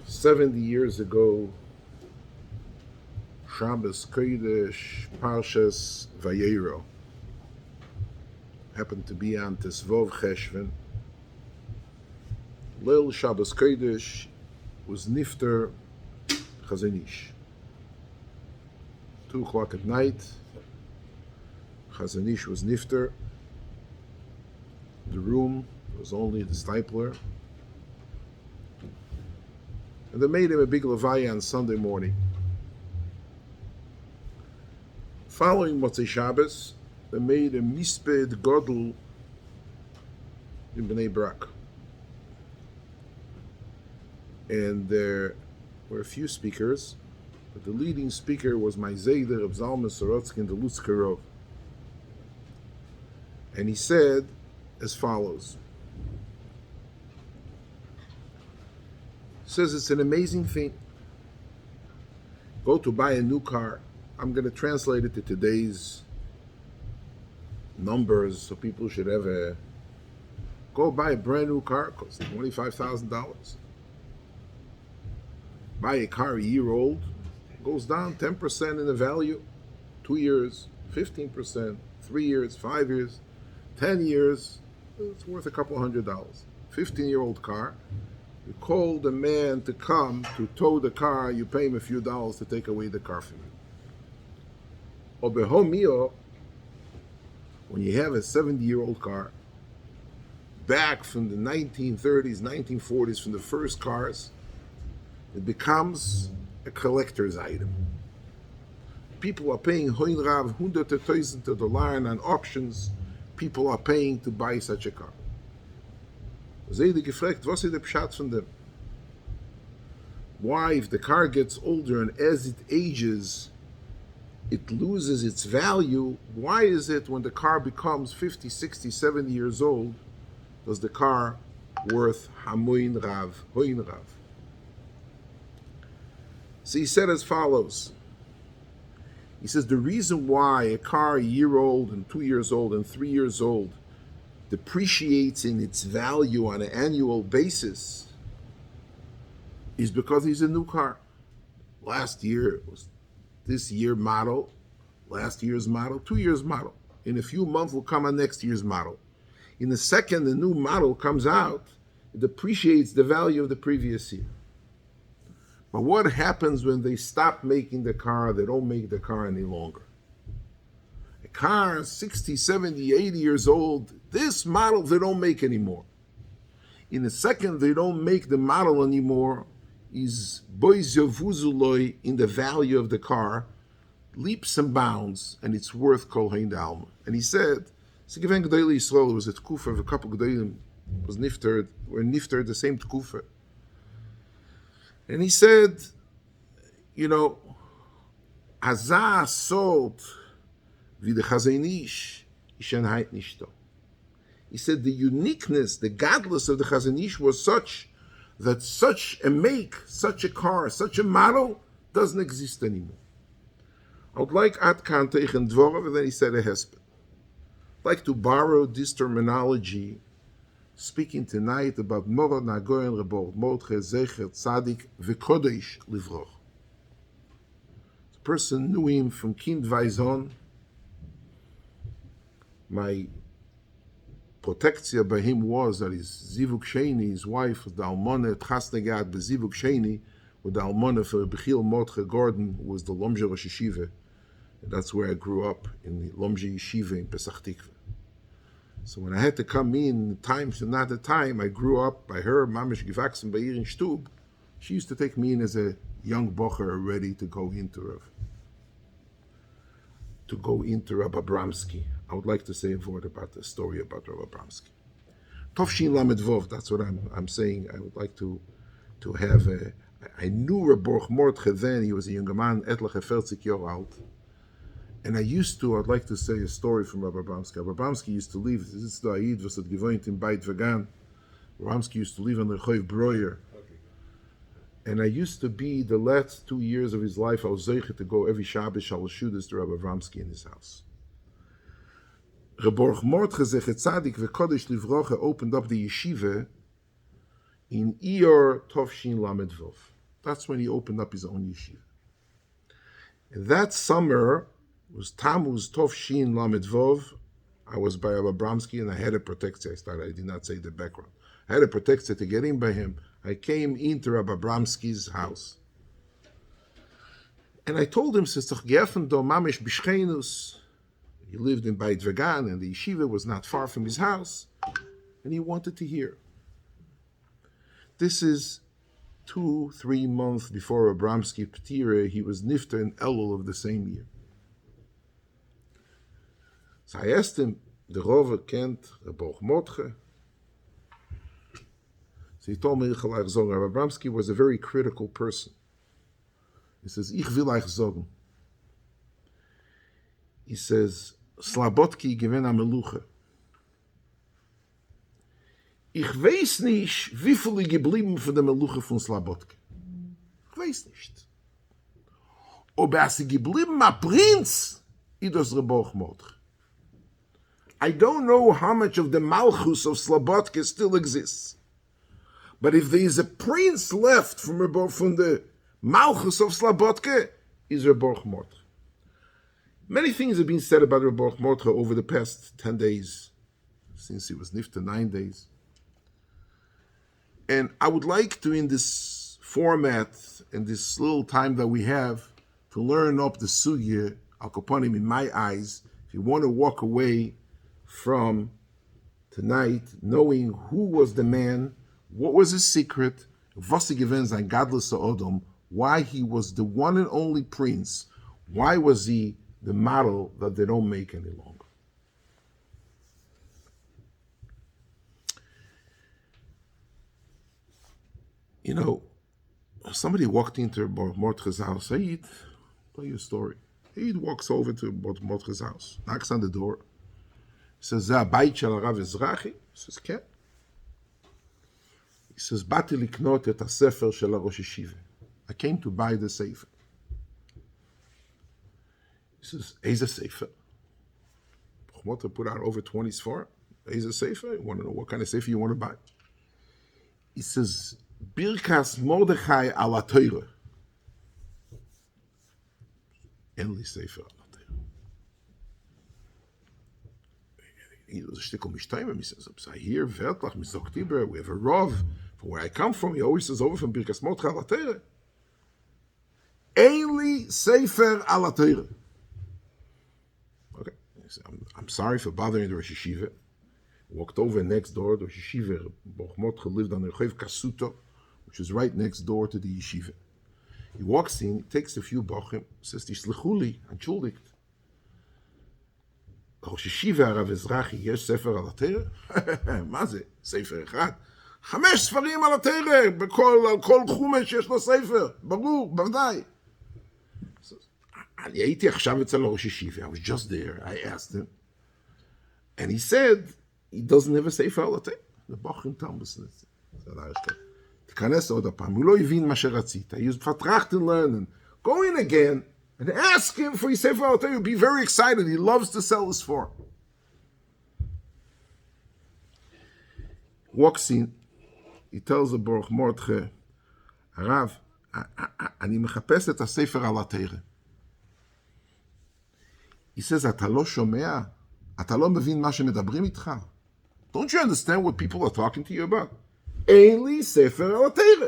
70 years ago, Shabbos Kodesh Parshas Vayero happened to be on Tesvov Cheshvan. Leil Shabbos Kodesh was Nifter Chazon Ish. 2 o'clock at night, Chazon Ish was Nifter. The room was only the stipler. And they made him a big levaya on Sunday morning. Following Motzei Shabbos, they made a Hesped Godel in Bnei Brak. And there were a few speakers, but the leading speaker was my Zayder of Michoel Sorotzkin, the Lutzkerov. And he said as follows. Says it's an amazing thing. Go to buy a new car. I'm going to translate it to today's numbers so people should have go buy a brand new car. It costs $25,000. Buy a car a year old, goes down 10% in the value. 2 years, 15%, 3 years, 5 years, 10 years, it's worth a couple $100. 15-year-old car. You call the man to come to tow the car, you pay him a few dollars to take away the car from you. Or behomio, when you have a 70-year-old car, back from the 1930s, 1940s, from the first cars, it becomes a collector's item. People are paying Horav $100,000 on auctions. People are paying to buy such a car. Zayde gefragt, was ist der Pshat von dem? Why, if the car gets older and as it ages, it loses its value, why is it when the car becomes 50, 60, 70 years old, does the car worth hamoin rav, hoin rav? So he said as follows. He says the reason why a car a year old and 2 years old and 3 years old depreciates in its value on an annual basis is because he's a new car. Last year it was this year model, last year's model, 2 years model. In a few months will come on next year's model. In the second the new model comes out, it depreciates the value of the previous year. But what happens when they stop making the car, they don't make the car any longer? A car 60, 70, 80 years old, this model they don't make anymore. In a second they don't make the model anymore, is boizavuzuloi in the value of the car, leaps and bounds, and it's worth kol hein dalma. And he said, Sigeven Gedolei Yisrael was a tkufa of a couple Gedolim, was nifter, were nifter the same tkufa. And he said, you know, Azah sot wie the Chazon Ish ishenheit nishto. He said the uniqueness, the godless of the Chazon Ish was such that such a make, such a car, such a model doesn't exist anymore. I would like Ad Kan Teichen Dvorov, and then he said a Hesped. I'd like to borrow this terminology, speaking tonight about Morod Nagoyen Rebord, Mordechai Zecher Tzadik V'Kodesh Livroch. The person knew him from Kind Vaizon. My protectia by him was that his Zivuk Sheni, his wife, was the Almona Tchasnegat, the Zivuk Sheni, with the Almona for Bechiel Mordechai Gordon, who was the Lomje Rosh Yeshiva. And that's where I grew up, in the Lomje Yeshiva in Pesach Tikva. So when I had to come in, times and not the time, I grew up by her, Mamish Givaksen by in Stub. She used to take me in as a young bocher ready to go into Rabbi Abramsky. I would like to say a word about the story about Rabbi Abramsky. Tovshin Lamed Vov, that's what I'm saying. I would like to have I knew Rabbi Mordechai then, he was a young man, etliche 40 years old. And I'd like to say a story from Rabbi Abramsky. Rabbi Abramsky used to live, this is the Aid, was at gewohnt in Beit Vegan. Rabbi Abramsky used to live on the Choiv Breuer. And I used to be, the last 2 years of his life, I was zeicher to go every Shabbos, Shalashudas to Rabbi Abramsky in his house. Rabbi Mordechai Zecher Tzadik V'Kodesh Livrocha opened up the yeshiva in Iyar Tovshin Lamed Vov. That's when he opened up his own yeshiva. And that summer was Tammuz Tov Shin Lamed Vov. I was by Abramsky and I had a protection. I did not say the background. I had a protection to get in by him. I came into Rabbi Abramsky's house. And I told him, he lived in Beit Vegan and the yeshiva was not far from his house. And he wanted to hear. This is 2-3 months before Abramsky Petira. He was Nifter in Elul of the same year. So I asked him, the Rover kent Boruch Mordechai. So he told me, Rabbi Abramsky was a very critical person. He says, Ich will euch sagen. He says, Slabotki gewinn am Meluche. Ich weiß nicht, wie viel geblieben von der Meluche von Slabotki. Ich weiß nicht. Aber sie geblieben a Prinz, ist das Boruch Mordechai. I don't know how much of the Malchus of Slabotki still exists. But if there is a prince left from the Malchus of Slabotki, is Boruch Mordechai. Many things have been said about Boruch Mordechai over the past 10 days, since he was nifter 9 days. And I would like to, in this format, in this little time that we have, to learn up the sugya, al kaponim, in my eyes. If you want to walk away from tonight knowing who was the man, what was his secret, was he given sein gadlus Odom, why he was the one and only prince, why was he the model that they don't make any longer. You know, somebody walked into Mordechai's house. Said, tell you a story. He walks over to Mordechai's house, knocks on the door, says, "Zeh habayit shel Harav Ezrachi?" He says, "Ken." He says, "Bati liknot et hasefer shel Rosh Yeshiva." I came to buy the sefer. He says, "Eize sefer?" Mordechai put out over 20 sfar. Eize sefer? You want to know what kind of sefer you want to buy? He says, "Birkas Mordechai ala Torah." Enli sefer ala Torah. He was a shtickle mishtaimim. He says, "I hear vertlach mizok Divrei. We have a Rav from where I come from. He always says over from Birkas Mordechai ala Torah. Enli sefer ala Torah." Okay, I'm sorry for bothering the Rosh Yeshiva. Walked over next door. The Rosh Yeshiva, Boruch Mordechai, lived on the Rechev Kasuto, which is right next door to the yeshiva. He walks in, takes a few bochim, says, "Tislechu li, entschuldigt. Rosh Yeshiva Rav Ezrachi, yesh sefer al Torah?" מה זה? ספר אחד? 5 ספרים על התורה, על כל חומש יש לו ספר, ברור, בוודאי. אני הייתי עכשיו אצל ראש ישיבה, I was just there, I asked him, and he said, he doesn't have a sefer על התורה. The bochim Talmud. תיכנס עוד הפעם, הוא לא הבין מה שרצית. He vertracht in learning. Go in again and ask him for his sefer al Torah. You'll be very excited. He loves to sell his form. Walks in, he tells the Boruch Mordechai, "הרב, אני מחפש את הספר על התורה." He says, "אתה לא שומע? אתה לא מבין מה שמדברים איתך? Don't you understand what people are talking to you about? אין לי ספר על התורה."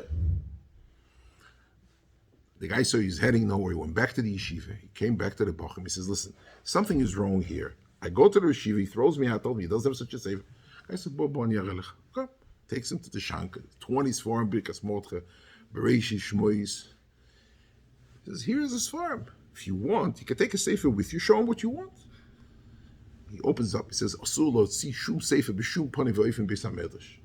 The guy saw he's heading nowhere. He went back to the yeshiva. He came back to the bochum. He says, "Listen, something is wrong here. I go to the yeshiva. He throws me out. Told me he doesn't have such a sefer." I said, "Bo ani arelech." Okay. Takes him to the shanka. 20 farm birkas Mordechai, bereishi shmois. He says, "Here is his farm. If you want, you can take a sefer with you. Show him what you want." He opens up. He says, "Asur lo tzi shum sefer b'shum panim v'oifim beis hamedrash."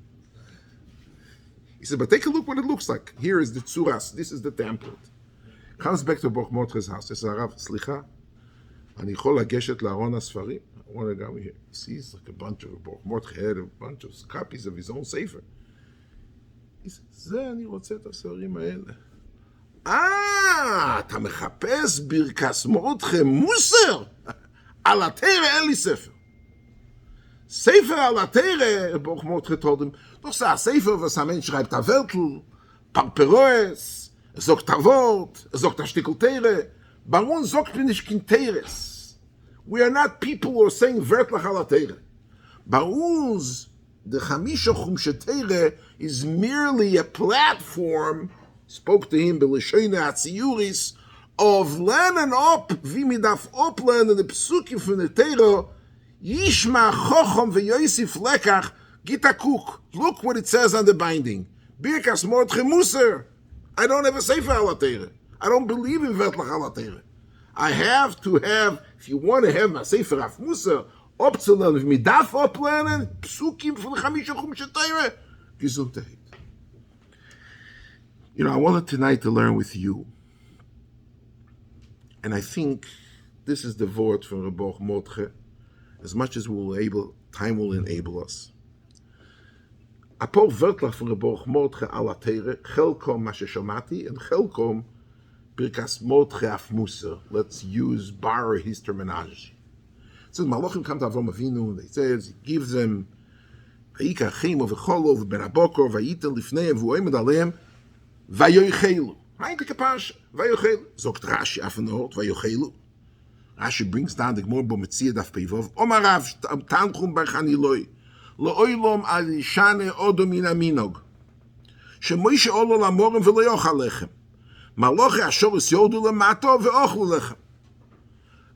He said, "But take a look what it looks like. Here is the tzuras. This is the template." Comes back to Boruch Mordechai's house. He says, "Harav, slicha, ani יכול לגשת לארון הספרים?" I want to go here. He sees like a bunch of Boruch Mordechai had a bunch of copies of his own sefer. He says, "זה אני רוצה את הספרים האלה." אתה מחפש ברכס מרדכי מוסר? על התורה אין לי ספר. ספר על התורה, Boruch Mordechai told him, doch sei Sefer, was ein Mensch schreibt, a Weltel, Pamperoes, Sagt a Wort, sagt a Stickel Teire. Bei uns sagt man nicht kein Teires. We are not people who are saying wörtlich ala Teire. Bei uns, the Chamisha Chumshe Teire is merely a platform, spoke to him, Belishayne Atziyuris, of lernen up, wie mi darf oplernen, the Psukim from the Teire, Yishma Chochom ve'Yosef Lekach, Gita Kuk. Look what it says on the binding. Birkas Mordechai Muser. I don't have a Sefer Alatere. I don't believe in Vertlach Alatere. I have to have, if you want to have my Sefer Af Muser, opzelen, if mi darf oplernen, Psukim from the Chamisha Chumshe Teire, Gesundheit. You know, I wanted tonight to learn with you. And I think this is the word from Baruch Mordechai, as much as time will enable us. A paar wörtlich von Baruch Mordechai ala Teire, chelkom ma sheshamati, and chelkom birkas Mordechai af Muser. Let's borrow his terminology. It says, Malachim come to Avram Avinu, and it says, he gives them, vayika chemo v'cholov, ben abokor, vayiten lifneim, v'oimed aleim, vayoichelu. Right, the kapash, vayoichelu. Zogt Rashi afenot, vayoichelu. Rashi brings down the Gemara Bometzia Daf Peivov. Omarav tanchum barchaniloi lo'oilom alishane odom min aminog. Shemoishe olo lamorim v'lo yochal lechem. Maloche ashoris yodu lemato ve'ochlu lechem.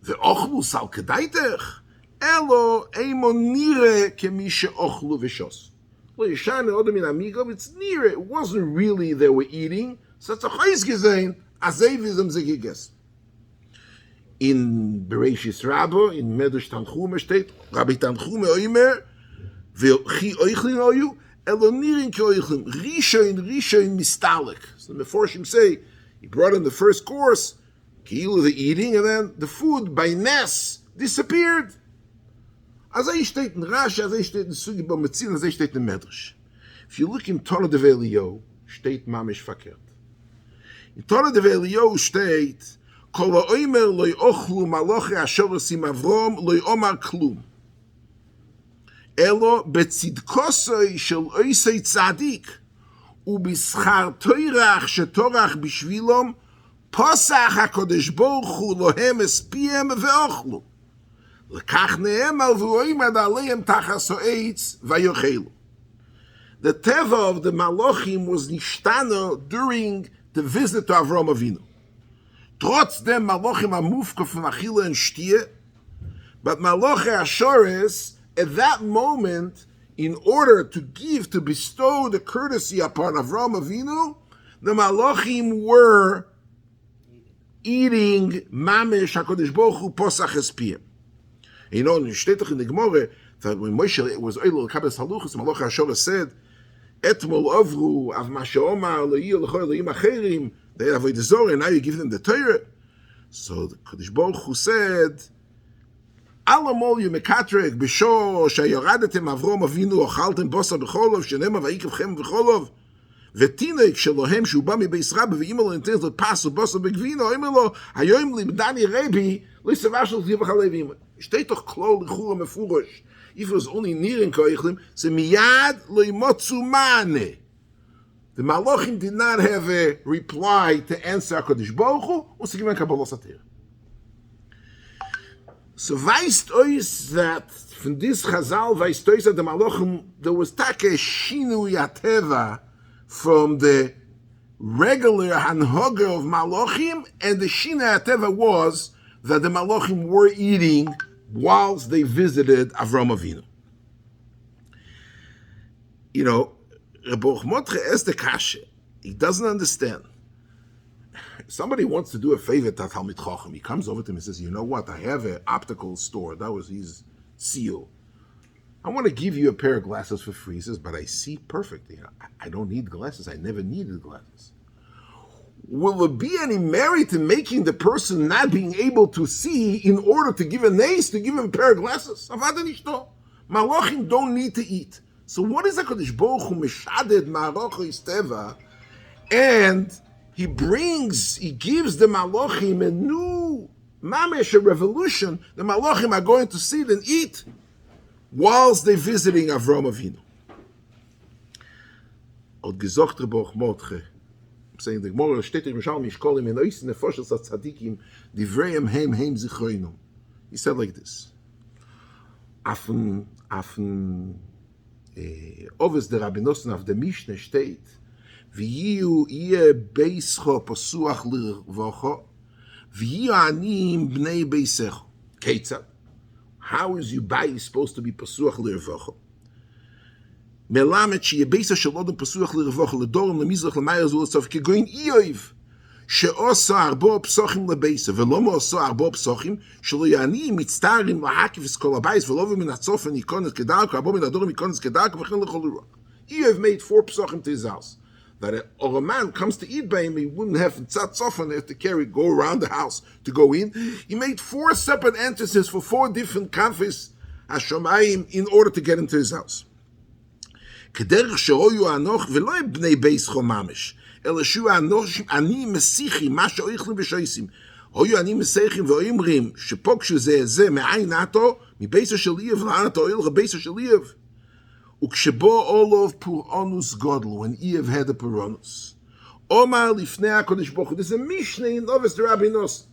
Ve'ochlu sal kedaitech. Elo eimon nire kemi she'ochlu v'shos. Lo'yishane odom min aminog. It's nire. It wasn't really they were eating. So it's a chayz gezein. Azevizem ze gegessen. In Bereshis Rabba, in Medrash Tanchume steht, Rabbi Tanchume oimer, ve'chi oichlin oyu, elonirin ki oichlin, rishoin mistalik. So the Meforshim say, he brought in the first course, ki'ilu the eating, and then the food, by ness, disappeared. Azay steht in Rashi, azay steht in Sugi Bometzin, azay steht in Medrash. If you look in Torah Divrei Eliyahu, steht mamish verkehrt. In Torah Divrei Eliyahu steht, Kol ha'omer loy ochlu maloche ashoresim avrom loy omar klum. Elo betzidkosoi shel oisei tzadik ubischar toirach shetorach bishvilom posach HaKadosh Boruch Hu lohem espiem ve'ochlu. Lekach ne'emal v'oimad aleim tachas ha'eitz vayochelu. The teva of the Malachim was nishtana during the visit to Avram Avinu. Trotzdem Malachim amufka from Achille and Shtie, but Malachi Ashores, at that moment, in order to bestow the courtesy upon Avram Avinu, the Malachim were eating Mamish HaKadosh Baruch Hu Posach Espiyim. You know, in Shtetoch in the Gemara, that when Moshe was Oilo Kabes Haluchas, Malachi Ashores said, Etmol Avru, Av Masha Omar, Le'il L'choi Le'im Acherim, they have the Zohar, and now you give them the Torah. So the Kadosh Baruch Hu said, Alamol yumekatrek b'sho sheyoradetem Avrom Avinu ochaltem bosa b'cholov shenema vayikavchem b'cholov v'tinek shelohem shu ba mibeis rabbi v'imelo intens l'pasu bosa b'gvino imelo hayoim limdani rebi l'isavashal zivach alevim. Steht doch klar l'chura mefurish. If it was only nirin koichlim, se miyad lo'imotzu mane. The Malachim did not have a reply to answer HaKadosh Baruch Hu, und sie gewinnen Kabbalah Satir. So weist euch that, from this Chazal, weist euch that the Malachim, there was take a shinui ateva from the regular hanhoga of Malachim, and the shinui ateva was that the Malachim were eating whilst they visited Avram Avinu. You know, Baruch Mordechai is the kasha. He doesn't understand. Somebody wants to do a favor to Talmid Chacham. He comes over to him and says, you know what, I have an optical store. That was his seal. I want to give you a pair of glasses for free. He says, but I see perfectly. I don't need glasses. I never needed glasses. Will there be any merit in making the person not being able to see in order to give an ace, to give him a pair of glasses? Malachim don't need to eat. So what is HaKadosh Baruch Hu meshaded ma'arocho isteva, and he gives the Malachim a new mamish, a revolution. The Malachim are going to sit and eat whilst they're visiting Avram Avinu. Od gezocht Baruch Mordechai, saying the Gemara, Shtetir Mishal Mishkolim in Ois Nefoshes Tzadikim, Divrei Hem Zichroinum. He said like this. Afen Oves der Rabbinosen auf der Mishnah steht, V'yiu ihr Beischo Posuach L'Vocho, V'yiu Anim Bnei Beisecho. Ketzad. How is your Bai supposed to be Posuach L'Vocho? מלמד שיהיה ביסה של אודם פסוח לרווחה לדורם למזרח למייר זו לצוף כגוין איוב שעושה ארבו פסוחים לביסה ולא מעושה ארבו פסוחים שלא יעני מצטערים להקיף כל הבייס ולא מן הצופן יקונס כדרכו ארבו מן הדורם יקונס כדרכו וכן לכל רוח. Eov made 4 psachim to his house that a man comes to eat by him, he wouldn't have to go around the house to go in. He made 4 separate entrances for 4 different kanfis hashamayim in order to get into his house. כדרך שהויו אנוך ולא בני בייס חוממש, אלא שהוא אנושים אני מסיחים, מה שאויכלים ושויסים. הויו אני מסיחים ואומרים שפוגשו זה מעין נטו, מבייסו של איוב לענת אויל רבייסו של איוב. וכשבו אולוב פורענוס גודל, when איוב had a פורענוס. אומר לפני הקודש ברוך הוא, this is a משנה in Oves the Rabbinos.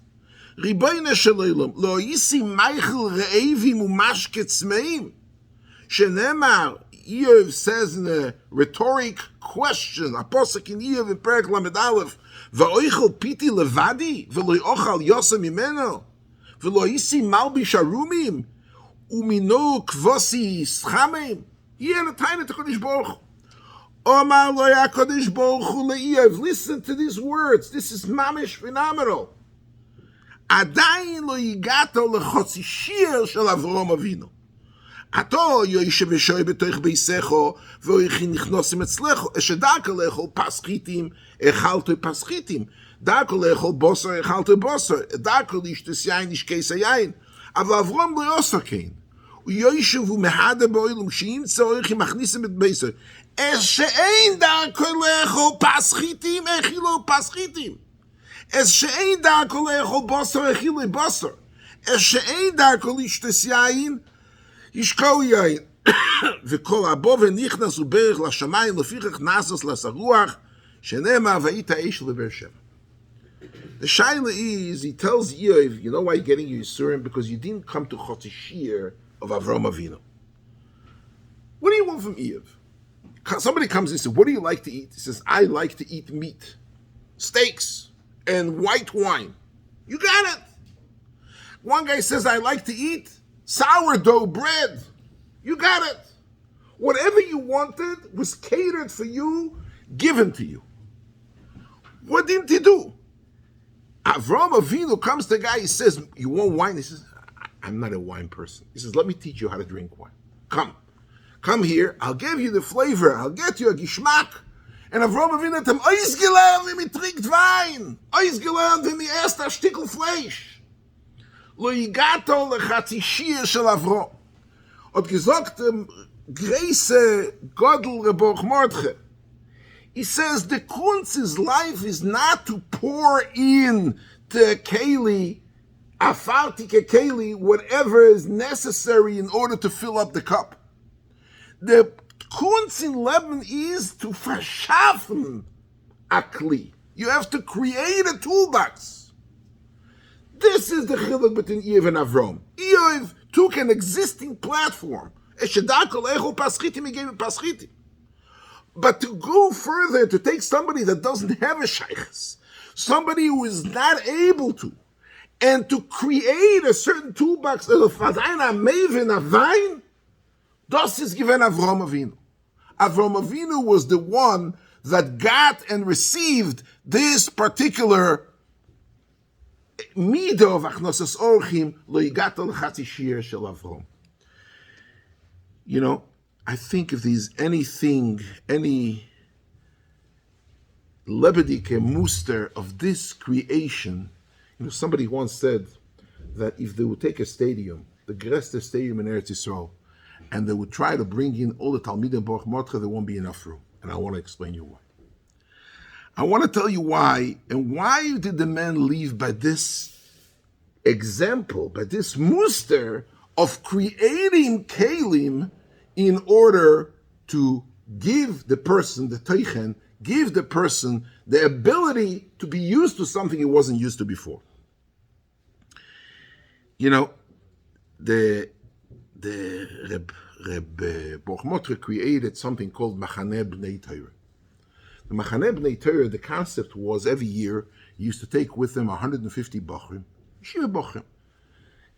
ריבונו של עולם, לא ייסי מיכאל רעבים ומשקה צמאים. שנאמר, Eov says in a rhetoric question, a posuk in Eov in Perek Lamed Aleph, "Va'oichel piti levadi, v'lo yochal yosem mimeno, v'lo yisi malbish arumim, umino kvosi schamim." He had a time at the Kodesh Boruch. Omar lo yakodesh Boruch hu le'Eov. Listen to these words. This is mamish phenomenal. Adayin lo yigato lechotzi shir shel Avrom Avinu. Ato yoishe v'shoy b'toich beisecho v'oichi nichnosim etzlecho eshedaka lechol paschitim echalto paschitim daka lechol bosor echalto bosor daka lishtes yain ishkeis yain aber Avrom lo yosa kein uyoishe v'mehada b'oilum sheimtza oichi machnisim et beisor eshe'ein daka lechol paschitim echilo paschitim eshe'ein daka lechol bosor echilo bosor eshe'ein daka lishtes yain ישקעו יין, וכל הבו ונכנס וברך לשמיים, לפיכך נסס לסרוח, שנאמר והיית איש לבאר שבע. The shaila is, he tells Eov, you know why you're getting your Yisurim? Because you didn't come to Chotzi Shir of Avram Avinu. What do you want from Eov? Somebody comes and says, what do you like to eat? He says, I like to eat meat, steaks, and white wine. You got it. One guy says, I like to eat sourdough bread. You got it. Whatever you wanted was catered for you, given to you. What didn't he do? Avram Avinu comes to the guy, he says, you want wine? He says, I'm not a wine person. He says, let me teach you how to drink wine. Come here, I'll give you the flavor, I'll get you a gishmak. And Avram Avinu hat ihm ausgelernt, wie man trinkt Wein. Ausgelernt, wie man erst ein Stückel Fleisch. Lo yigato lechatzi shir shel Avrom. Hat gesagt dem Greise Godel Reboch Mordechai. He says the kunz's life is not to pour in the keli, afartike keli, whatever is necessary in order to fill up the cup. The kunz in Leben is to verschaffen a kli. You have to create a toolbox. This is the chiluk between Eov and Avram. Eov took an existing platform. He gave him paschitim. But to go further, to take somebody that doesn't have a shaykhs, somebody who is not able to, and to create a certain toolbox of Fadaina Mevin Avain, das is given Avram Avinu. Avram Avinu was the one that got and received this particular midah of achnosas orchim lo yigato l'chatzi shir shel Avram. You know, I think if there's anything, any lebedike muster of this creation, you know, somebody once said that if they would take a stadium, the größte stadium in Eretz Yisrael, and they would try to bring in all the Talmidim Baruch Mordechai, there won't be enough room. And I want to explain you why. I want to tell you why, and why did the man leave by this example, by this muster of creating kelim in order to give the person, the teichen, give the person the ability to be used to something he wasn't used to before. You know, the Boruch created something called Machane Bnei Torah. The Machane Bnei Torah, the concept was every year he used to take with him 150 Bochrim, Yeshiva Bochrim.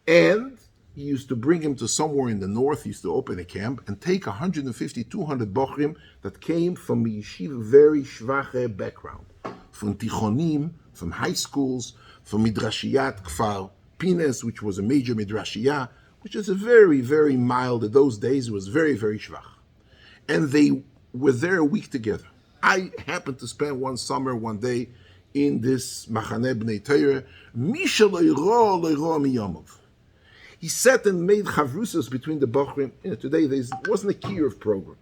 And he used to bring him to somewhere in the north. He used to open a camp and take 150, 200 Bochrim that came from a yeshiva, very shvache background. From Tichonim, from high schools, from Midrashiyat Kfar Pines, which was a major Midrashiyah, which is a very, very mild, in those days it was very, very shvach. And they were there a week together. I happened to spend one summer, one day, in this Machane Bnei Torah. Misha le'ro miyomov. He sat and made chavrusas between the Bochrim. Today there wasn't a Kiruv program.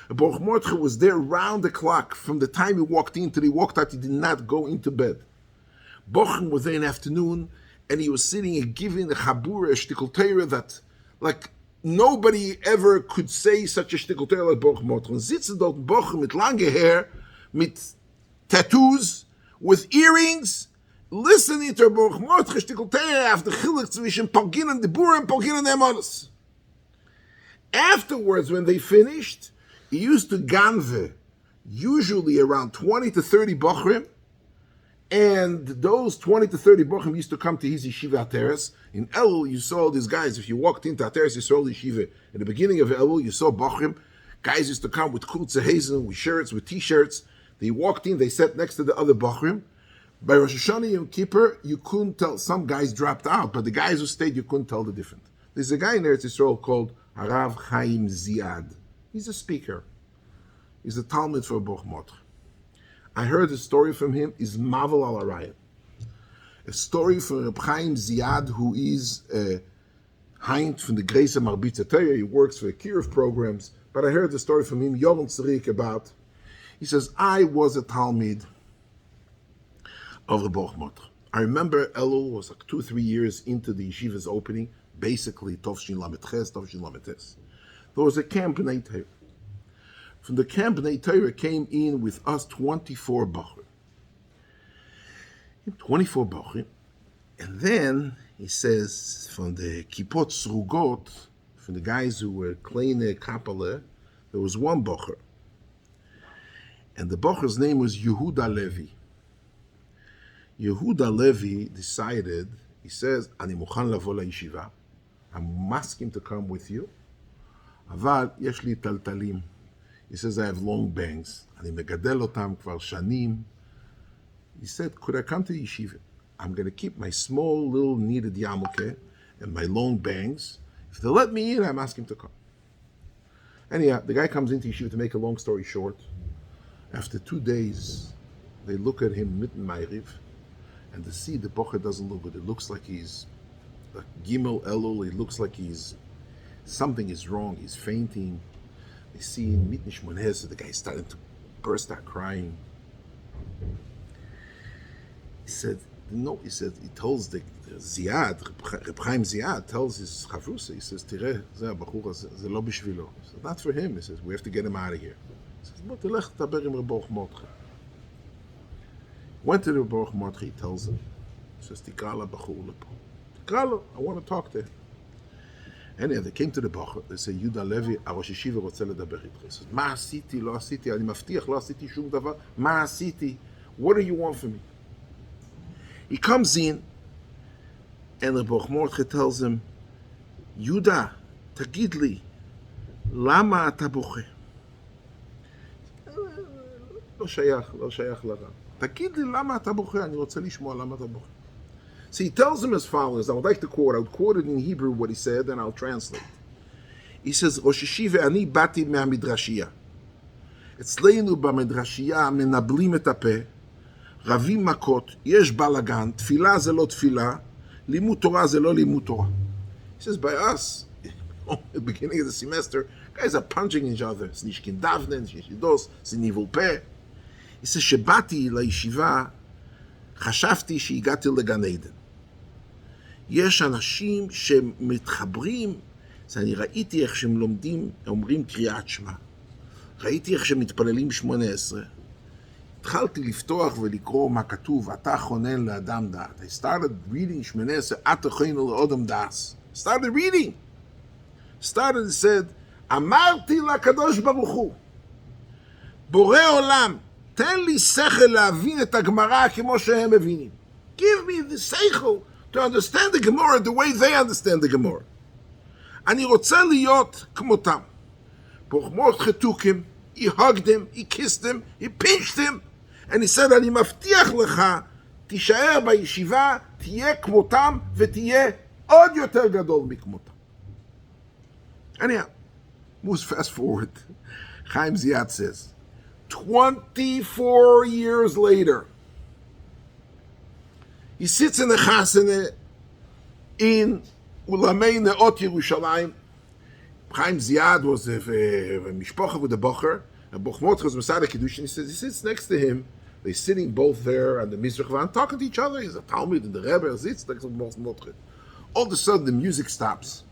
Baruch Mordechai was there round the clock. From the time he walked in till he walked out, he did not go into bed. Bochrim was there in the afternoon, and he was sitting and giving the chabura a shtickle Torah that, like, nobody ever could say such a shtickle Torah like Baruch Mordechai. Sitzen dort Bochrim mit lange hair, mit tattoos, with earrings, listening to Baruch Mordechai shtickle Torah after chiluk zwischen Pogin and Dibur and Pogin and Emonos. Afterwards, when they finished, he used to ganve, usually around 20 to 30 Bochrim, and those 20 to 30 Bochrim used to come to his yeshiva Ateres. In Elul, you saw these guys. If you walked into Ateres, you saw the yeshiva. At the beginning of Elul, you saw Bochrim. Guys used to come with kurtze hazen, with shirts, with t-shirts. They walked in, they sat next to the other Bochrim. By Rosh Hashanah and Kippur, you couldn't tell. Some guys dropped out, but the guys who stayed, you couldn't tell the difference. There's a guy in Eretz Yisrael called Horav Chaim Ziad. He's a speaker. He's a Talmud for Baruch Mordechai. I heard a story from him, is Mavel al Arayim. A story from Reb Chaim Ziad, who is Heint from the Grace of Marbitza Torah. He works for the Kiruv programs. But I heard the story from him, Yom Tzarik, about, he says, I was a Talmud of the Baruch Mordechai. I remember Elul was like 2-3 years into the yeshiva's opening, basically Tovshin Lamed Ches, Tovshin Lamed Tes. There was a camp in Torah. From the camp Bnei Torah came in with us 24 Bochrim. 24 Bochrim. And then, he says, from the Kippot Srugot, from the guys who were Kleine Kapelle, there was one Bocher. And the Bocher's name was Yehuda Levi. Yehuda Levi decided, he says, Ani mukhan lavo la'yeshiva. I'm asking him to come with you. Aval, yesh li taltalim. He says, I have long bangs. Ani megadel otam kvar shanim. He said, could I come to the yeshiva? I'm going to keep my small little kneaded yarmulke and my long bangs. If they let me in, I'm asking him to come. Anyhow, the guy comes into yeshiva. To make a long story short, after 2 days, they look at him mitten ma'ariv, and they see the bocher doesn't look good. It looks like he's like Gimel Elul. It looks like something is wrong. He's fainting. They see him mitten shmoneh, so the guy's starting to burst out crying. He said, no, he tells the Ziad, Reb Chaim Ziad, tells his chavrusa, he says, Tireh, ze ha'bachur, ze lo bishvilo. He says, not for him. He says, we have to get him out of here. He says, bo telech taber im Baruch Mordechai. Went to the Baruch Mordechai, he tells him, he says, tikra la bachur lepo. Tikra lo, I want to talk to him. Anyhow, they came to the Bachur, they say, Yehuda Levi, הראש ישיבה רוצה לדבר איתך. He says, מה עשיתי? לא עשיתי, אני מבטיח, לא עשיתי שום דבר. מה עשיתי? What do you want from me? He comes in, and the Baruch Mordechai tells him, Yehuda, תגיד לי, למה אתה בוכה? לא שייך לרע. תגיד לי, למה אתה בוכה? אני רוצה לשמוע למה אתה בוכה. So he tells him as follows. I would like to quote. I would quote it in Hebrew what he said, and I'll translate. He says, ראש ישיבה, אני באתי מהמדרשייה. אצלנו במדרשייה מנבלים את הפה, רבים מכות, יש בלגן, תפילה זה לא תפילה, לימוד תורה זה לא לימוד תורה. He says, by us, at the beginning of the semester, guys are punching each other. זה נשכין דוונן, יש ידוס, זה ניבול פה. He says, שבאתי לישיבה, חשבתי שהגעתי לגן עדן. יש אנשים שמתחברים, אני ראיתי איך שהם לומדים, אומרים קריאת שמע. ראיתי איך שהם מתפללים 18. התחלתי לפתוח ולקרוא מה כתוב, אתה חונן לאדם דעת. I started reading שמונה עשר, אתה חונן לאדם דעת. Started reading. Started and said, אמרתי לקדוש ברוך הוא, בורא עולם, תן לי שכל להבין את הגמרא כמו שהם מבינים. Give me the שכל to understand the Gemara the way they understand the Gemara. אני רוצה להיות כמותם. ברוך Mordechai took him, he hugged him, he kissed him, he pinched him, and he said, אני מבטיח לך, תישאר בישיבה, תהיה כמותם, ותהיה עוד יותר גדול מכמותם. Anyhow, let's fast forward. Chaim Ziad says, 24 years later, he sits in the chasana in Ulamei Neot Yerushalayim. Chaim Ziad was a mishpacha with a bocher, and Boruch was Masada Kiddush, and he says, he sits next to him. They're sitting both there on the Mizrach, talking to each other. He's a Talmud and the Rebbe sits next to Mordechai. All of a sudden, the music stops.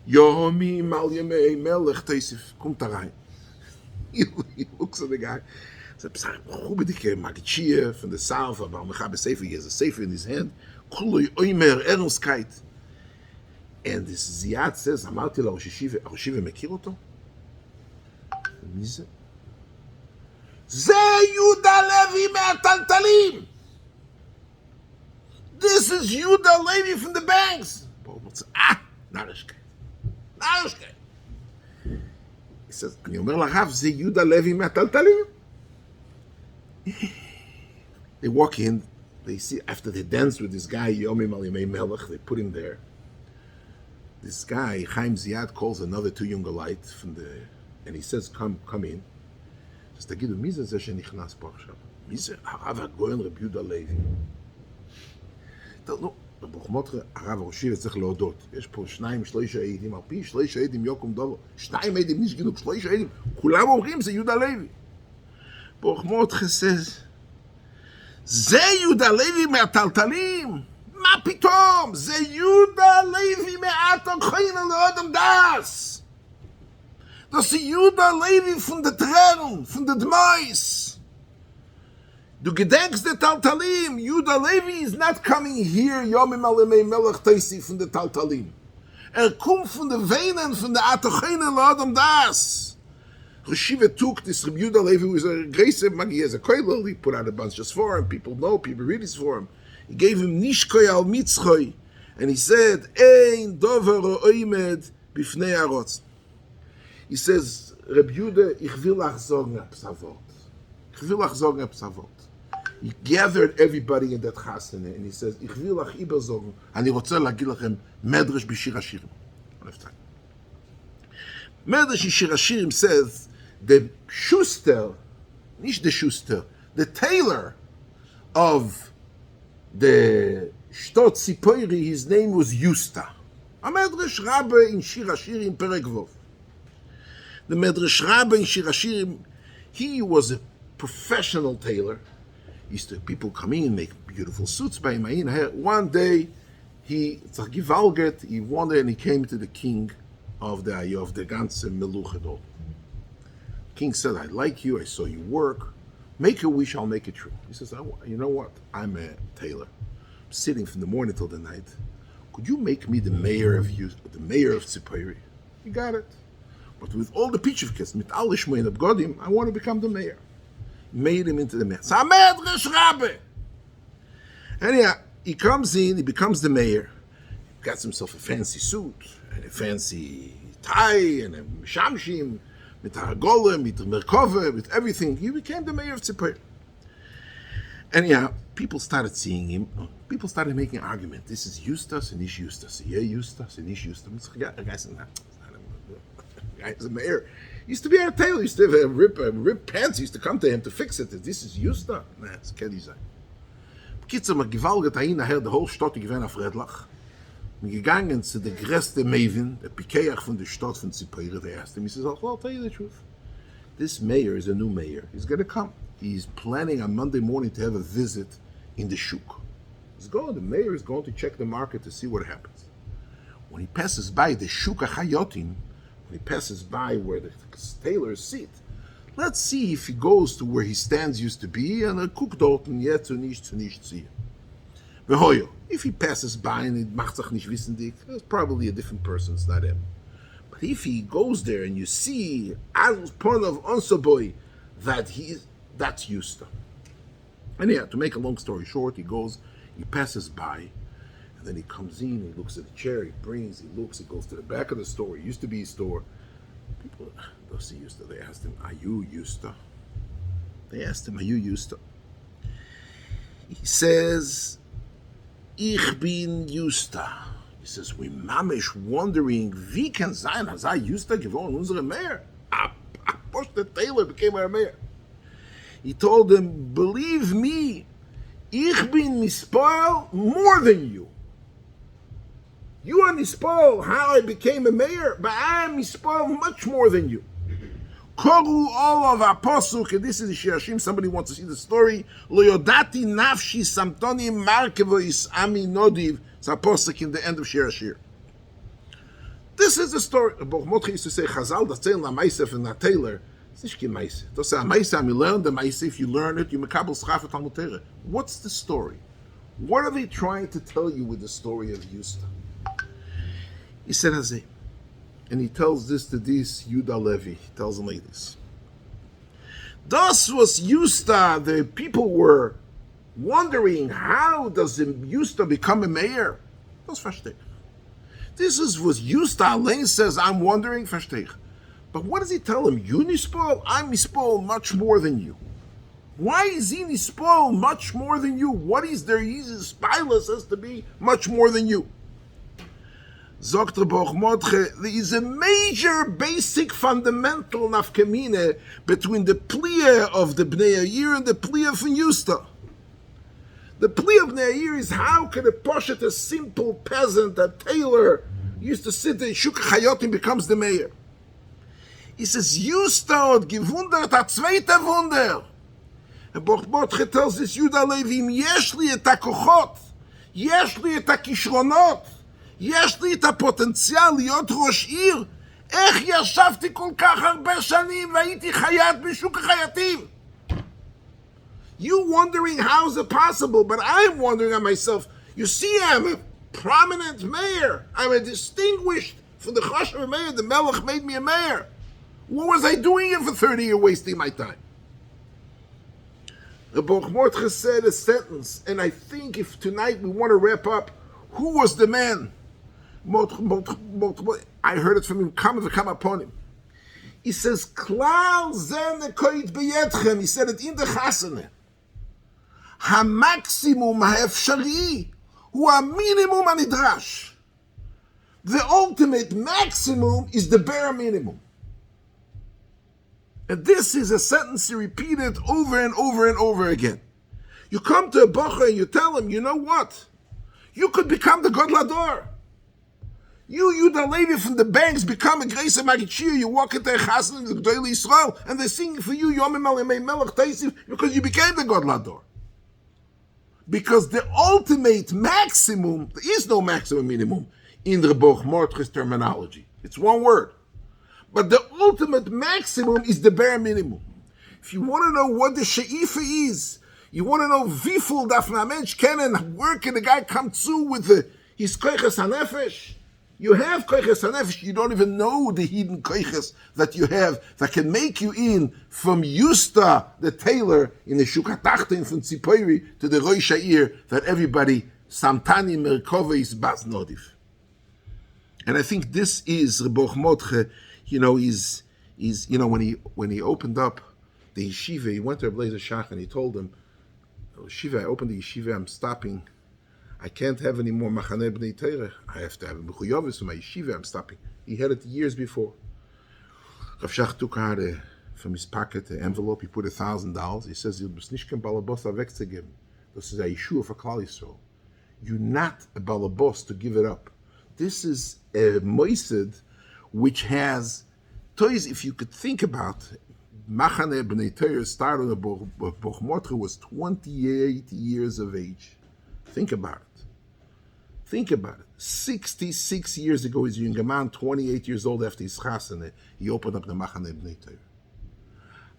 Yomi mal yemei melech teisif. Kommt da rein. He looks at the guy. He says, Chubedike Magitchia from the south, about Mechabe Sefer. He has a Sefer in his hand. Kuloi oimer ernstkeit. And this Ziad says, אמרתי לראש ישיבה, מכיר אותו? מי זה? זה יהודה לוי מהטלטלים! This is Yehuda Levi from the banks! נרשקי. He says, אני אומר לרב, זה יהודה לוי מהטלטלים? They walk in, they see, after they dance with this guy, Yomim al Yemei Melech, they put him there. This guy, Chaim Ziad, calls another two younger light from the, and he says, come in. אז תגידו, מי זה שנכנס פה עכשיו? מי זה? הרב הגאון רבי יהודה לוי. לא, ברוך מרדכי, הרב הראשי צריך להודות. יש פה שניים, שלושה עדים, על פי שלושה עדים יוקם דובו. שניים עדים נשגנו, שלושה עדים. כולם אומרים, זה יהודה לוי. ברוך מרדכי says, זה יהודה לוי מהטלטלים. מה פתאום? זה יהודה לוי מהאזכרה לאדם דאס. Das ist Yehuda Levi von der Tränen, von der Dmois. Du gedenkst der Taltalim. Yehuda Levi is not coming here, Yomim Alemei Melech Teisi von der Taltalim. Kommt von der Venen, von der Atochene Lodom Das. Reshiva took this Yehuda Levi, who was a great Magi, as a koilel. He put out a bunch just for him. People know, people read this for him. He gave him Nishkoi al Mitzchoi. And he said, Ein dover oimed bifnei arotz. He says, Reb Yehuda, ich will ach sagen a psavot. Ich will ach sagen a psavot. He gathered everybody in that chasana, and he says, ich will ach iber sagen, אני רוצה להגיד לכם, מדרש בשיר השירים. Medrash בשיר השירים says, the Schuster, nicht the Schuster, the tailor of the Shtot Tzipoiri, his name was Yusta. A Medrash Rabbe in Shir HaShirim Perek Vov. The Medrash Rabbe in Shir HaShirim, he was a professional tailor. People come in, make beautiful suits by him. One day, he wandered and he came to the king of the ganze Meluchadol. King said, I like you, I saw you work. Make a wish, I'll make it true. He says, you know what? I'm a tailor. I'm sitting from the morning till the night. Could you make me the mayor of Tzipori? You got it. But with all the pichivkes, mit all Ishmael Abgodim, I want to become the mayor. Made him into the mayor. Medrash Rabbe. Anyhow, he comes in, he becomes the mayor. He got himself a fancy suit, and a fancy tie, and a shamshim, with a golem, with a merkova, with everything. He became the mayor of Tzipor. Anyhow, people started seeing him. People started making an argument. This is Eustace and Ish Eustace. Yeah, Eustace and Ish Eustace. The guy said, guy's a mayor. He used to be a tailor. He used to have rip pants. He used to come to him to fix it. This is Eustace. Nah, it's Kelly sein. Kitzer, man gewalget dahin nachher, the whole Stadt gewesen auf Redlach. Man gegangen zu der größte Mevin, der Pikeach von der Stadt von Tzipori, der erste. He says, well, I'll tell you the truth. This mayor is a new mayor. He's going to come. He's planning on Monday morning to have a visit in the shuk. The mayor is going to check the market to see what happens. When he passes by the shuk hachayotim, when he passes by where the tailors sit, Let's see if he goes to where his stands used to be and guckt dort und jetzt zu nicht ziehen. Vehoyo, if he passes by and he macht sich nicht wissendig, it's probably a different person, it's not him. But if he goes there and you see as part of Onsoboy that that's Yusta. And yeah, to make a long story short, he goes, he passes by, and then he comes in, he looks at the chair, he looks, he goes to the back of the store. It used to be a store. People don't see Yusta. They asked him, are you Yusta? They asked him, are you Yusta? He says, Ich bin Yusta. He says, we mamish wondering, wie kann sein, als Yusta geworden, unsere Mayor? The Taylor became our mayor. He told them, believe me, ich bin mispoil more than you. You are mispoil how I became a mayor, but I am mispoil much more than you. Koru all of Apostle, and this is the Shirashim, somebody wants to see the story. Lo yodati nafshi samtoni markevois ami nodiv. It's Apostle in the end of Shirashir. This is the story. Mordechai used to say, Chazal, that's saying la Maisef and la Taylor. It's not Maisef. That's a Maisef, you learn the Maisef, if you learn it, you mekabel schaf Talmud Torah. What's the story? What are they trying to tell you with the story of Yusta? He said, Hazeh. And he tells this to this Yuda Levi. He tells them like this. Thus was Yusta, the people were wondering, how does Yusta become a mayor? Das verstehe. This is what Yusta Lane says, I'm wondering, verstehe. But what does he tell him? You nispol, I'm nispol much more than you. Why is he nispol much more than you? What is there? He's spyless as to be much more than you. Sagt Boruch Mordechai, there is a major, basic, fundamental nafkamine between the pliya of the Bnei Yair and the pliya from Yusta. The pliya of Bnei Yair is how can a poshet, a simple peasant, a tailor, used to sit there, Shuk Chayotim becomes the mayor. He says, Yusta hat gewundert a zweite Wunder. And Boruch Mordechai tells this Yuda Levim, yesh li et hakochot, yesh li et hakishronot, יש לי את הפוטנציאל להיות ראש עיר. איך ישבתי כל כך הרבה שנים והייתי חייט בשוק החייטים? You wondering how is it possible, but I'm wondering on myself. You see, I'm a prominent mayor. I'm a distinguished, for the Choshev mayor, the Melech made me a mayor. What was I doing here for 30 years wasting my time? The Boruch Mordechai said a sentence, and I think if tonight we want to wrap up, who was the man? I heard it from him, come upon him. He says, Klal zene koit beyetchem. He said it in the chasane. Ha-maximum ha-efshari hu ha-minimum ha-nidrash. The ultimate maximum is the bare minimum. And this is a sentence he repeated over and over and over again. You come to a bocher and you tell him, you know what? You could become the God Lador. You, the lady from the banks, become a Grace Magichir. You walk into a Chassan in the G'dayli Yisrael, and they're singing for you, Yom Melech Teisiv, because you became the God Lador. Because the ultimate maximum, there is no maximum minimum in the Boruch Mordechai's terminology. It's one word. But the ultimate maximum is the bare minimum. If you want to know what the She'ifa is, you want to know Viful Dafna Mensch Kennen, where can the guy come to with his Koiches HaNefesh? You have Koiches HaNefesh, you don't even know the hidden Koiches that you have that can make you in from Yusta, the tailor, in the Shukatachtin from Tzipori to the Rosh Ha'ir, that everybody, Samtani Merkova is Bas Nodiv. And I think this is Boruch Mordechai, is when he opened up the yeshiva, he went to Blazer Shach and he told him, Yeshiva, I opened the yeshiva, I'm stopping. I can't have any more Machaneh B'nai Torah. I have to have a Mechuyovis for my yeshiva, I'm stopping. He had it years before. Rav Shach took out from his pocket an envelope, he put $1,000. He says, "You're nicht kein Balabos wegzugeben. This is a yeshua for Klal Yisrael. You're not a Balabos to give it up. This is a moised which has toys. If you could think about Machaneh B'nai Torah started when Boruch Mordechai was 28 years of age. Think about it. 66 years ago, he's a young man, 28 years old after his chasana, he opened up the Machaneh B'nai Torah.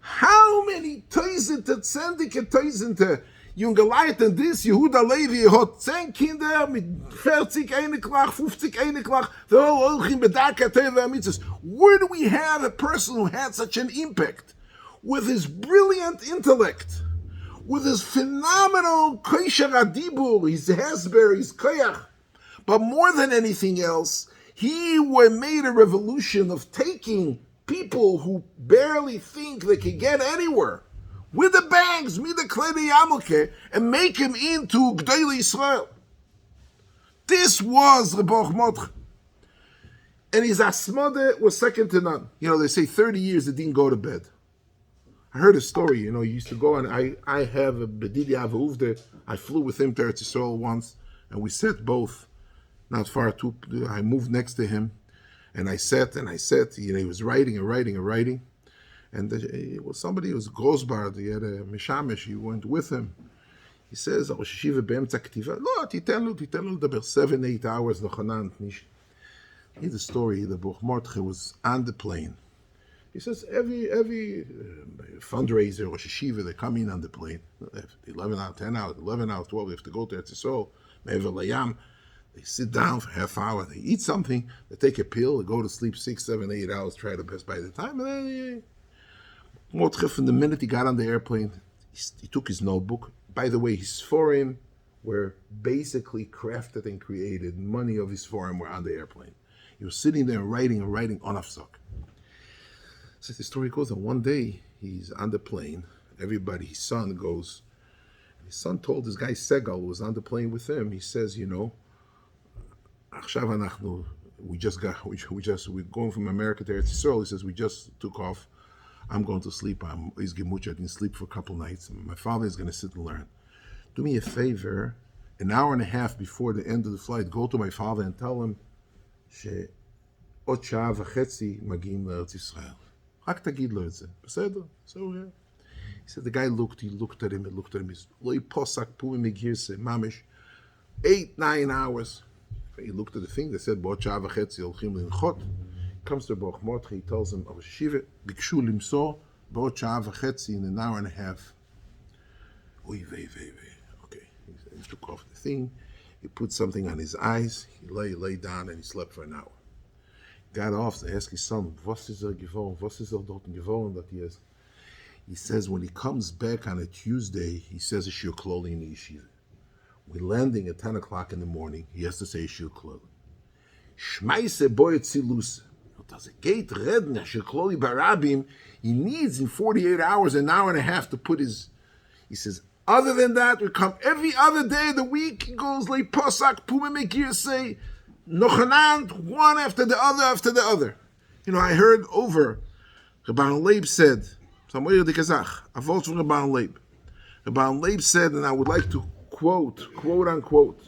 How many Tausende, Zendige Tausende, junge Leute, this, Yehuda Levi, hat 10 Kinder mit 40 Einiglach, 50 Einiglach, they're all Olchim Bedaka Teva Mitzvahs. Where do we have a person who had such an impact? With his brilliant intellect, with his phenomenal Kosher Adibur, his Hesped, his Koyach, but more than anything else, he made a revolution of taking people who barely think they can get anywhere with the bags, with the Kledi Yamuke, and make him into G'dai Israel. This was the Baruch Mordechai. And his asmode was second to none. You know, they say 30 years he didn't go to bed. I heard a story, you know, he used to go, and I have a Bedidi Avuvde. I flew with him to Eretz Yisrael once, and we sat both, not far too, I moved next to him, and I sat, you know, he was writing, and it was somebody who was Grossbard, he had a Mishamish, he went with him. He says, Rosh Yeshiva באמצע כתיבה, לא, תיתן לו לדבר 7-8 hours, נכונה, here's the story, the Baruch Mordechai was on the plane. He says, every fundraiser, Rosh Yeshiva, they come in on the plane, 11 hours, 10 hours, 11 hours, 12, they have to go to Eretz Yisrael, Me'ever Layam. They sit down for half hour, they eat something, they take a pill, they go to sleep 6, 7, 8 hours, try the best by the time, and then Mordechai, from the minute he got on the airplane, he took his notebook. By the way, his Sforim were basically crafted and created. Money of his Sforim were on the airplane. He was sitting there writing on Afsak. So the story goes, and one day he's on the plane, everybody, his son goes, his son told this guy Segal, who was on the plane with him, he says, you know, we're going from America to Eretz Yisrael. He says, we just took off. I'm going to sleep. I didn't sleep for a couple nights. My father is going to sit and learn. Do me a favor, an hour and a half before the end of the flight, go to my father and tell him, שעוד שעה וחצי מגיעים לארץ ישראל. רק תגיד לו את זה. בסדר? So yeah. He said, the guy looked at him, he said, לא יפוסק פורים מגירסה, ממש, 8-9 hours. He looked at the thing, they said, בעוד שעה וחצי הולכים לנחות. Comes to Baruch Mordechai, he tells him, Rosh Yeshiva, ביקשו למסור בעוד שעה וחצי, in an hour and a half. Okay, he took off the thing, he put something on his eyes, he lay down and he slept for an hour. Got off, they asked his son, was is dort geworden that he has? He says when he comes back on a Tuesday, he says a shir kloli in the yeshiva. We're landing at 10 o'clock in the morning, he has to say a shir kloli. Shmeise boy tziluse. Does a gate redden shir kloli barabim? He needs in 48 hours, an hour and a half to put his. He says, other than that, we come every other day of the week. He goes like posak pume mekir say, nochanant, one after the other. You know, I heard over. Rabban Leib said, somewhere the Kazakh, a vote from Rabban Leib. Rabban Leib said, and I would like to quote unquote,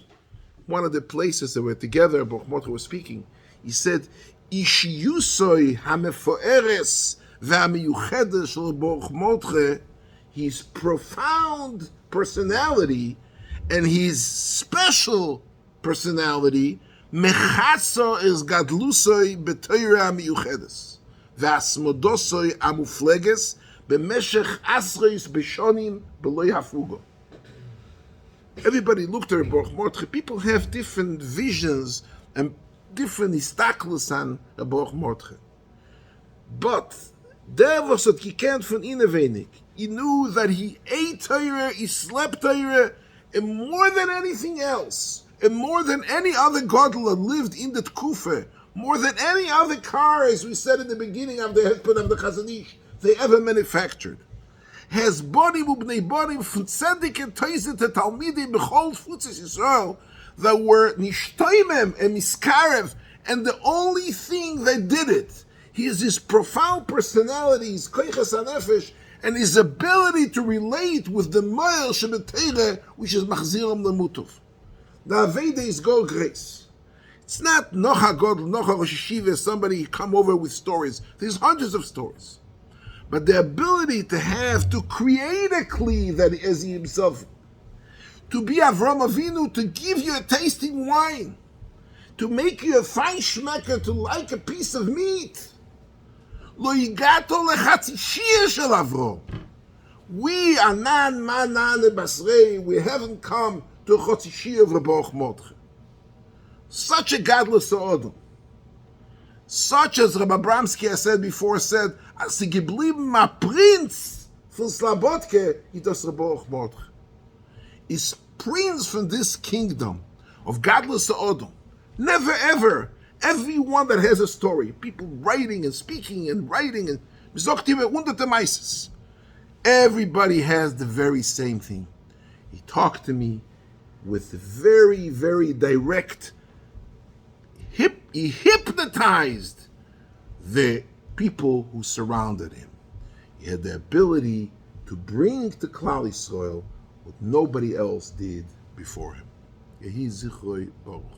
one of the places that were together, Baruch Mordechai was speaking. He said, "Ishiusoi hamefoeres והמיוחדת של Baruch Mordechai, his profound personality and his special personality, mechatso is gadlusoi b'toira miuchedes, v'asmodosoi amufleges b'meshech asreis b'shonim b'loi hafugo." Everybody looked at Baruch Mordechai. People have different visions and different istaklos on Baruch Mordechai. But there was a gekent von innewenig. He knew that he ate Torah, he slept Torah, and more than anything else, and more than any other gadol that lived in the Tkufa, more than any other car, as we said in the beginning of the Hesped of the Chazon Ish, they ever manufactured. Has body ubnei body from tzedek and toizet to talmidim b'chol futzes Yisrael that were nishtoimem and miskarev, and the only thing that did it, his profound personality, his koiches hanefesh, and his ability to relate with the moel shebeteilah, which is machziram lemutov. The aveda is God grace. It's not nocha god, nocha rosh yeshiva, somebody come over with stories. There's hundreds of stories. But the ability to create a kli that is he himself, to be Avram Avinu, to give you a tasting wine, to make you a fine shmecker, to like a piece of meat, Lo yigato lechatzishiyah shel Avrom. We, Anan, Manan, and Basrei, we haven't come to a chatzishiyah of Baruch Mordechai. Such a godless Odom. Such as Rabbi Abramsky has said before, said, as sie geblieben a Prinz von Slabodke, he does Baruch Mordechai. Is prince from this kingdom of godless Odom. Never ever, everyone that has a story, people writing and speaking and writing, and everybody has the very same thing. He talked to me with very, very direct, he hypnotized the people who surrounded him. He had the ability to bring to Klal Yisrael what nobody else did before him. Yehi Zichroy Baruch.